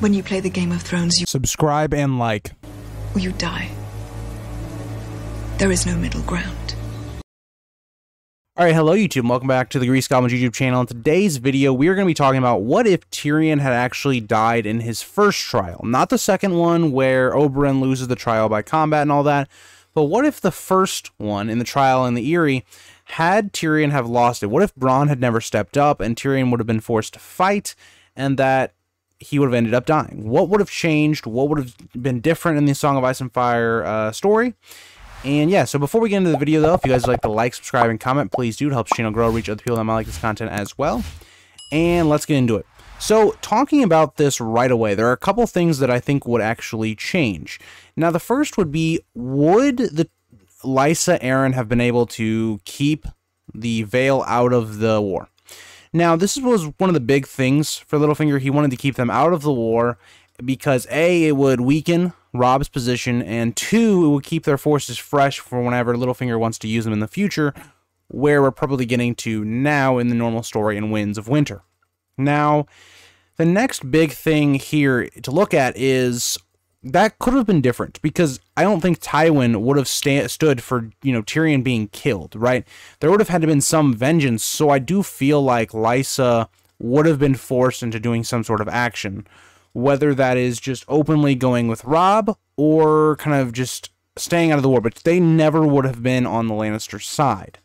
When you play the Game of Thrones, you Subscribe and like. or you die. There is no middle ground. Alright, hello YouTube, welcome back to the Grease Goblins YouTube channel. In today's video, we are going to be talking about what if Tyrion had actually died in his first trial. Not the second one where Oberyn loses the trial by combat and all that, but what if the first one in the trial in the Eyrie had Tyrion have lost it? What if Bronn had never stepped up and Tyrion would have been forced to fight and that he would have ended up dying? What would have changed? What would have been different in the Song of Ice and Fire story? And yeah, so before we get into the video though, if you guys would like to like, subscribe, and comment, please do. It helps the channel grow, reach other people that might like this content as well. And let's get into it. So, talking about this right away, there are a couple things that I think would actually change. Now, the first would be, would the Lysa Arryn have been able to keep the Vale out of the war? Now, this was one of the big things for Littlefinger. He wanted to keep them out of the war because A, it would weaken Robb's position, and 2, it would keep their forces fresh for whenever Littlefinger wants to use them in the future, where we're probably getting to now in the normal story in Winds of Winter. Now, the next big thing here to look at is that could have been different, because I don't think Tywin would have stood for, Tyrion being killed, right? There would have had to been some vengeance, so I do feel like Lysa would have been forced into doing some sort of action, whether that is just openly going with Robb or kind of just staying out of the war, but they never would have been on the Lannister side,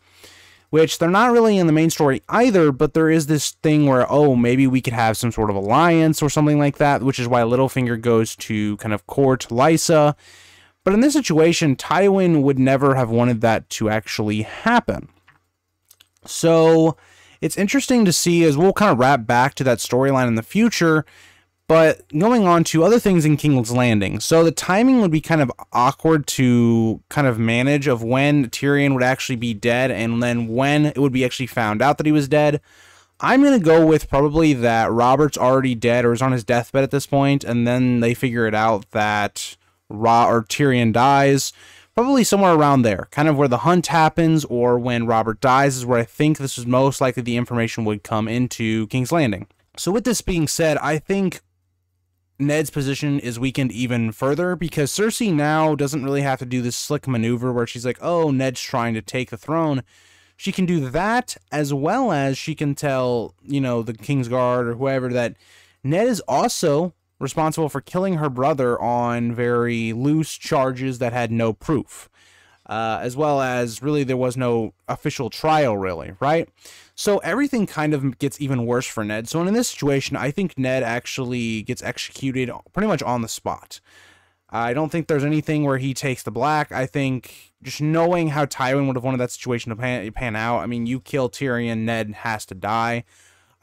which they're not really in the main story either, but there is this thing where, oh, maybe we could have some sort of alliance or something like that, which is why Littlefinger goes to kind of court Lysa. But in this situation, Tywin would never have wanted that to actually happen. So it's interesting to see, as we'll kind of wrap back to that storyline in the future, but going on to other things in King's Landing. So the timing would be kind of awkward to kind of manage of when Tyrion would actually be dead and then when it would be actually found out that he was dead. I'm going to go with probably that Robert's already dead or is on his deathbed at this point, and then they figure it out that Tyrion dies. Probably somewhere around there, kind of where the hunt happens or when Robert dies is where I think this is most likely the information would come into King's Landing. So with this being said, I think Ned's position is weakened even further because Cersei now doesn't really have to do this slick maneuver where she's like, oh, Ned's trying to take the throne. She can do that, as well as she can tell, the Kingsguard or whoever that Ned is also responsible for killing her brother on very loose charges that had no proof. As well as really there was no official trial really, right? So everything kind of gets even worse for Ned. So in this situation, I think Ned actually gets executed pretty much on the spot. I don't think there's anything where he takes the black. I think just knowing how Tywin would have wanted that situation to pan out, I mean, you kill Tyrion, Ned has to die.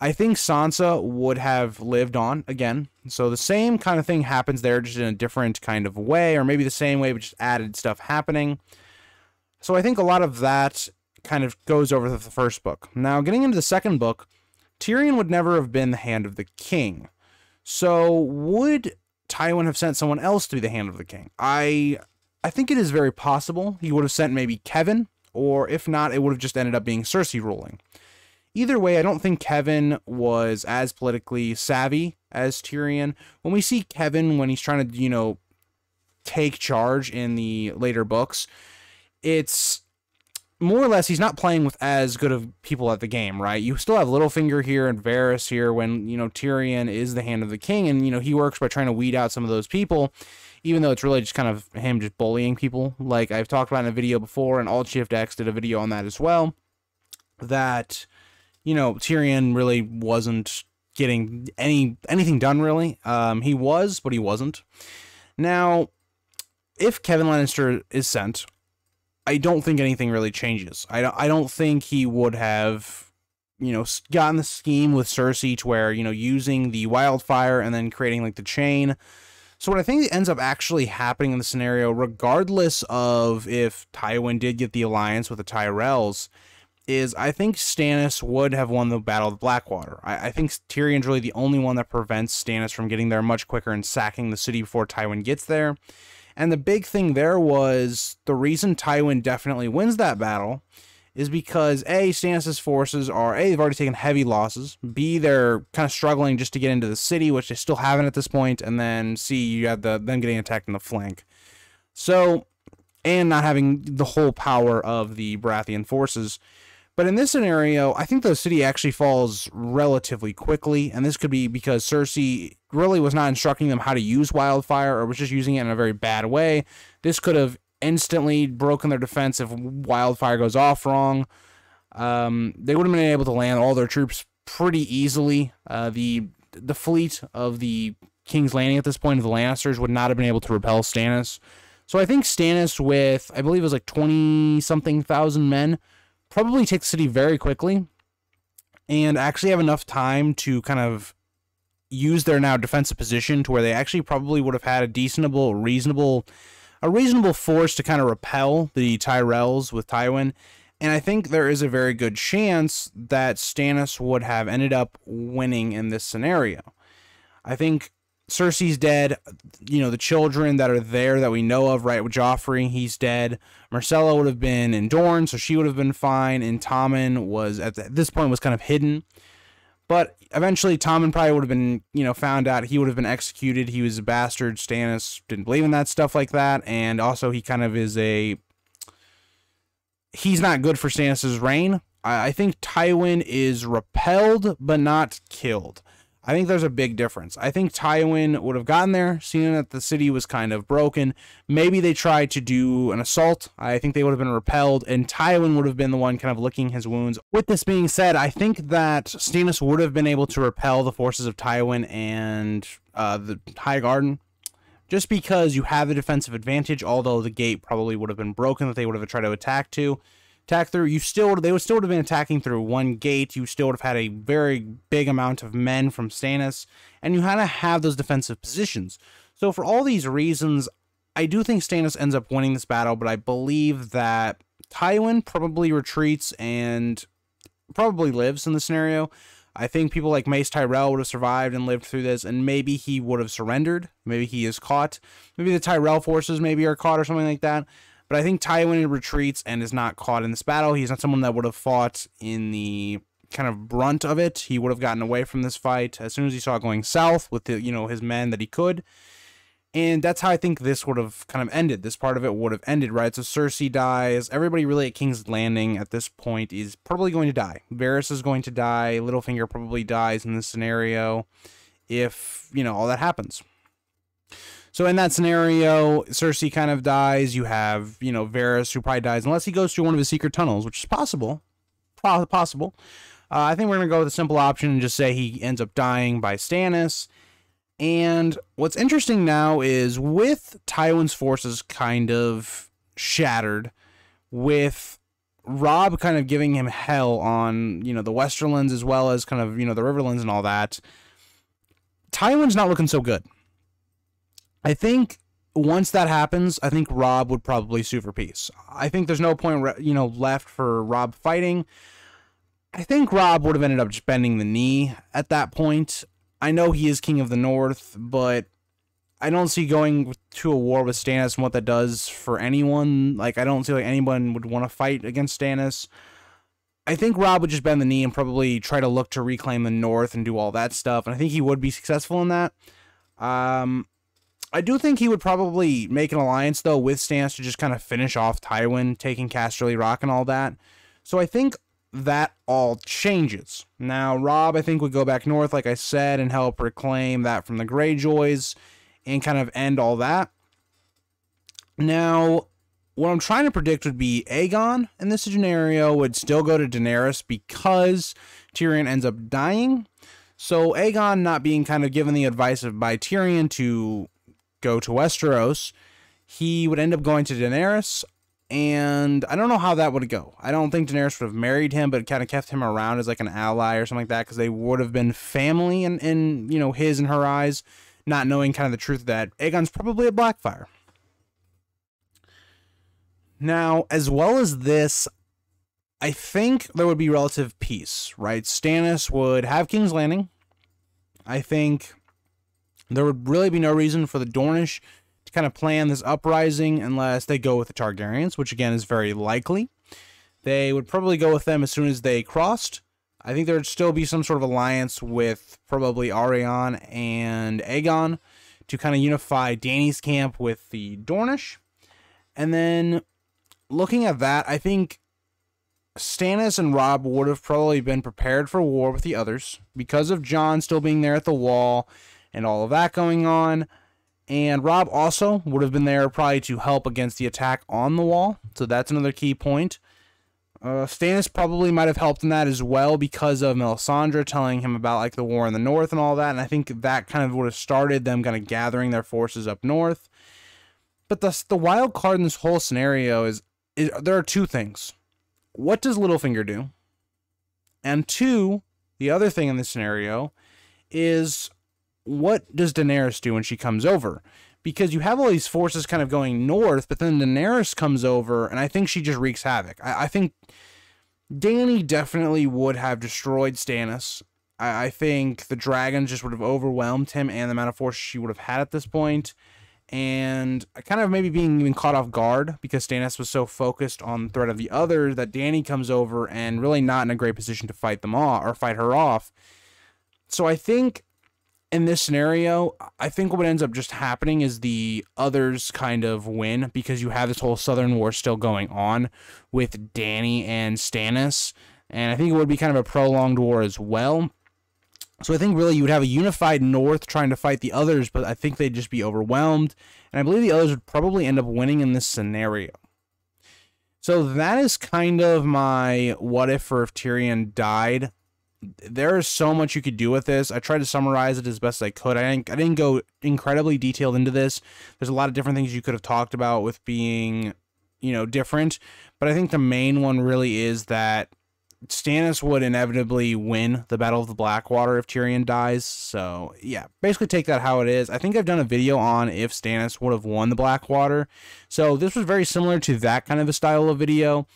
I think Sansa would have lived on again. So the same kind of thing happens there, just in a different kind of way, or maybe the same way, but just added stuff happening. So I think a lot of that kind of goes over the first book. Now, getting into the second book, Tyrion would never have been the Hand of the King. So would Tywin have sent someone else to be the Hand of the King? I think it is very possible. He would have sent maybe Kevin, or if not, it would have just ended up being Cersei ruling. Either way, I don't think Kevin was as politically savvy as Tyrion. When we see Kevin, when he's trying to, take charge in the later books, it's more or less he's not playing with as good of people at the game, right? You still have Littlefinger here and Varys here when, Tyrion is the Hand of the King, and, he works by trying to weed out some of those people, even though it's really just kind of him just bullying people. Like I've talked about in a video before, and Alt Shift X did a video on that as well, that, Tyrion really wasn't getting anything done, really. He was, but he wasn't. Now, if Kevin Lannister is sent, I don't think anything really changes. I don't think he would have, gotten the scheme with Cersei to where, using the wildfire and then creating like the chain. So what I think ends up actually happening in the scenario, regardless of if Tywin did get the alliance with the Tyrells, is I think Stannis would have won the Battle of Blackwater. I think Tyrion's really the only one that prevents Stannis from getting there much quicker and sacking the city before Tywin gets there. And the big thing there was the reason Tywin definitely wins that battle is because A, Stannis' forces are, A, they've already taken heavy losses, B, they're kind of struggling just to get into the city, which they still haven't at this point, and then C, you have them getting attacked in the flank. So, and not having the whole power of the Baratheon forces. But in this scenario, I think the city actually falls relatively quickly, and this could be because Cersei really was not instructing them how to use wildfire, or was just using it in a very bad way. This could have instantly broken their defense if wildfire goes off wrong. They would have been able to land all their troops pretty easily. The fleet of the King's Landing at this point of the Lannisters would not have been able to repel Stannis. So I think Stannis with, I believe it was like 20-something thousand men, probably take the city very quickly and actually have enough time to kind of use their now defensive position to where they actually probably would have had a reasonable force to kind of repel the Tyrells with Tywin. And I think there is a very good chance that Stannis would have ended up winning in this scenario. I think Cersei's dead. You know, the children that are there that we know of, right? With Joffrey, he's dead. Myrcella would have been in Dorne, so she would have been fine. And Tommen was, at this point, was kind of hidden. But eventually, Tommen probably would have been, you know, found out. He would have been executed. He was a bastard. Stannis didn't believe in that stuff like that. And also, he kind of is he's not good for Stannis' reign. I think Tywin is repelled, but not killed. I think there's a big difference. I think Tywin would have gotten there, seen that the city was kind of broken. Maybe they tried to do an assault. I think they would have been repelled, and Tywin would have been the one kind of licking his wounds. With this being said, I think that Stannis would have been able to repel the forces of Tywin and the High Garden, just because you have the defensive advantage, although the gate probably would have been broken that they would have tried to attack through. They would still have been attacking through one gate. You still would have had a very big amount of men from Stannis, and you had to have those defensive positions. So for all these reasons, I do think Stannis ends up winning this battle, but I believe that Tywin probably retreats and probably lives in the scenario. I think people like Mace Tyrell would have survived and lived through this, and maybe he would have surrendered. Maybe he is caught. Maybe the Tyrell forces maybe are caught or something like that. But I think Tywin retreats and is not caught in this battle. He's not someone that would have fought in the kind of brunt of it. He would have gotten away from this fight as soon as he saw it going south with the, his men that he could. And that's how I think this would have kind of ended. This part of it would have ended, right? So Cersei dies. Everybody really at King's Landing at this point is probably going to die. Varys is going to die. Littlefinger probably dies in this scenario if, all that happens. So in that scenario, Cersei kind of dies. You have, Varys, who probably dies unless he goes through one of his secret tunnels, which is possible. Possible. I think we're going to go with a simple option and just say he ends up dying by Stannis. And what's interesting now is with Tywin's forces kind of shattered, with Robb kind of giving him hell on, the Westerlands as well as kind of, the Riverlands and all that, Tywin's not looking so good. I think once that happens, I think Robb would probably sue for peace. I think there's no point, left for Robb fighting. I think Robb would have ended up just bending the knee at that point. I know he is King of the North, but I don't see going to a war with Stannis and what that does for anyone. Like, I don't see like anyone would want to fight against Stannis. I think Robb would just bend the knee and probably try to look to reclaim the North and do all that stuff. And I think he would be successful in that. I do think he would probably make an alliance, though, with Stannis to just kind of finish off Tywin, taking Casterly Rock and all that. So I think that all changes. Now, Robb, I think, would go back north, like I said, and help reclaim that from the Greyjoys and kind of end all that. Now, what I'm trying to predict would be Aegon in this scenario would still go to Daenerys because Tyrion ends up dying. So Aegon not being kind of given the advice by Tyrion to go to Westeros, he would end up going to Daenerys, and I don't know how that would go. I don't think Daenerys would have married him, but kind of kept him around as like an ally or something like that, because they would have been family in his and her eyes, not knowing kind of the truth that Aegon's probably a Blackfyre. Now, as well as this, I think there would be relative peace, right? Stannis would have King's Landing. I think there would really be no reason for the Dornish to kind of plan this uprising unless they go with the Targaryens, which again is very likely. they would probably go with them as soon as they crossed. I think there would still be some sort of alliance with probably Arion and Aegon to kind of unify Dany's camp with the Dornish. And then looking at that, I think Stannis and Robb would have probably been prepared for war with the others because of Jon still being there at the wall and all of that going on. And Robb also would have been there probably to help against the attack on the wall. So that's another key point. Stannis probably might have helped in that as well because of Melisandre telling him about like the war in the north and all that. And I think that kind of would have started them kind of gathering their forces up north. But the wild card in this whole scenario is there are two things. What does Littlefinger do? And two, the other thing in this scenario is what does Daenerys do when she comes over? Because you have all these forces kind of going north, but then Daenerys comes over, and I think she just wreaks havoc. I think Dany definitely would have destroyed Stannis. I think the dragons just would have overwhelmed him and the amount of force she would have had at this point. And kind of maybe being even caught off guard because Stannis was so focused on the threat of the others that Dany comes over and really not in a great position to fight them off or fight her off. So I think in this scenario, I think what ends up just happening is the others kind of win because you have this whole Southern War still going on with Dany and Stannis. And I think it would be kind of a prolonged war as well. So I think really you would have a unified North trying to fight the others, but I think they'd just be overwhelmed. And I believe the others would probably end up winning in this scenario. So that is kind of my what if for if Tyrion died. There is so much you could do with this. I tried to summarize it as best I could. I didn't go incredibly detailed into this. There's a lot of different things you could have talked about with being, different. But I think the main one really is that Stannis would inevitably win the Battle of the Blackwater if Tyrion dies. So, yeah, basically take that how it is. I think I've done a video on if Stannis would have won the Blackwater. So this was very similar to that kind of a style of video,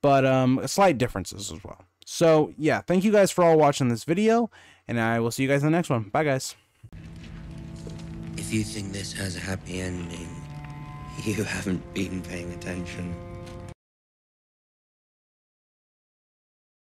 but slight differences as well. So, yeah, thank you guys for all watching this video, and I will see you guys in the next one. Bye, guys. If you think this has a happy ending, you haven't been paying attention.